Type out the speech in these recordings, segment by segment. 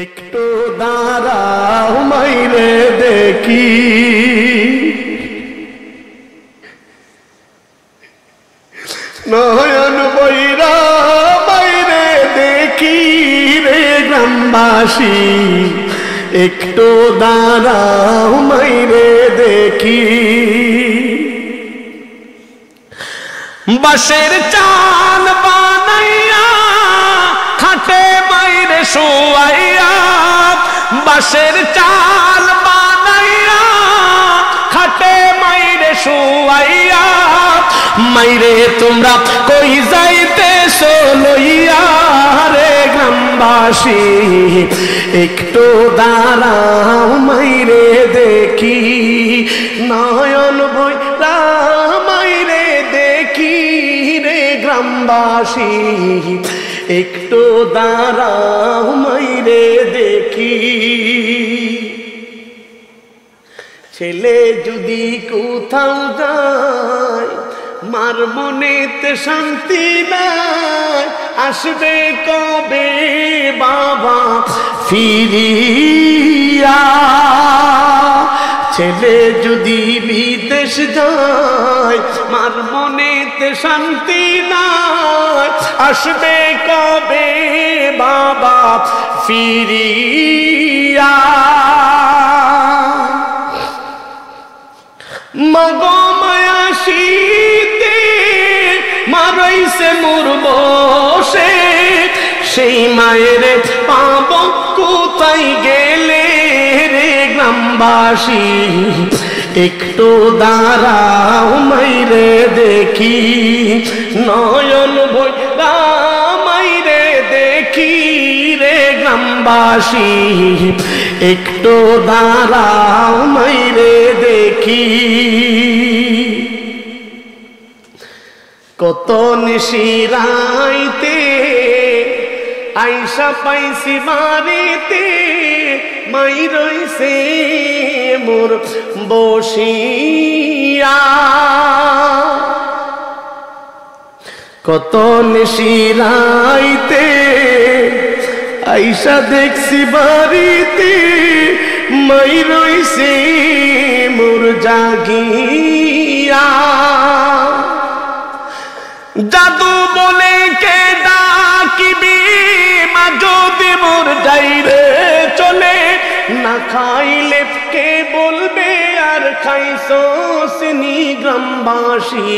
একটু দাঁড়াও মাইরে দেখি, নয়ন বৈরা মাইরে দেখি রে গ্রামবাসী, একটু দাঁড়াও মাইরে দেখি। বাঁশের চাল বানাইয়া খাটে মাইরে শোয়াইয়া, বাঁশের চাল বানাইয়া খাটে মাইরে শোয়াইয়া, মাইরে তোমরা কই যাইতেছো লইয়া রে গ্রামবাসী, একটু দাঁড়াও মাইরে দেখি, নয়ন বৈরা মাইরে দেখি রে গ্রামবাসী, একটু দাঁড়াও মাইরে দেখি। ছেলে যদি কোথাও যায় মার মনেতে শান্তি নাই, আসবে কবে বাবা ফিরিয়া। ছেলে যদি বিদেশ যায় মার মনেতে শান্তি নাই, আসবে কবে বাবা ফিরিয়া। মাগো মায়া শীতে মারাইছে মোর বসে, সেই মায়ের পাব কোথায় গেলে রে গ্রামবাসী, একটু দাঁড়াও মাইরে দেখি, নয়ন বৈরা মাইরে দেখি রে গ্রামবাসী, একটু দাঁড়াও মাইরে দেখি। কত নিশিরাইতে আইসা পাইছি বাড়িতে, মাই রইছে মোর বসিয়া। কত নিশিরাইতে আইসা দেখছি বাড়িতে, মাই রইছে মোর জাগিয়া। জাদু বলে কে ডাকিবি মা যদি মোর যাইরে চলে, না খাইলে কে বলবে আর খাইছস নি গ্রামবাসী,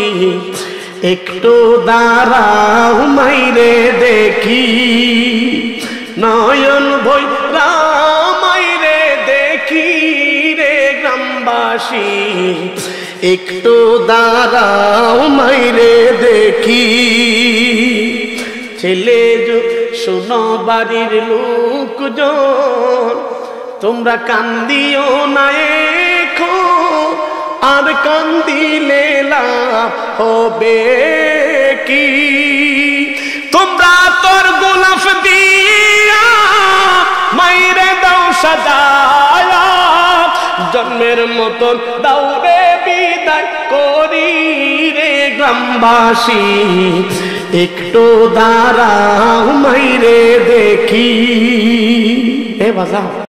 একটু দাঁড়াও মাইরে দেখি, নয়ন বৈরা মাইরে দেখি রে গ্রামবাসী, একটু দাঁড়াও মাইরে দেখি। ছেলে শোনো বাড়ির লোকজন, তোমরা কান্দিও না এখন, আর কান্দিলে লাভ হবে কি। তোমরা তোর গোলাপ দিয়া মাইরে দাও সাজায়া, জন্মের মতন দাউরে বিদায় করি রে গ্রামবাসী, একটু দাঁড়াও মাইরে দেখি। এ বাজাও।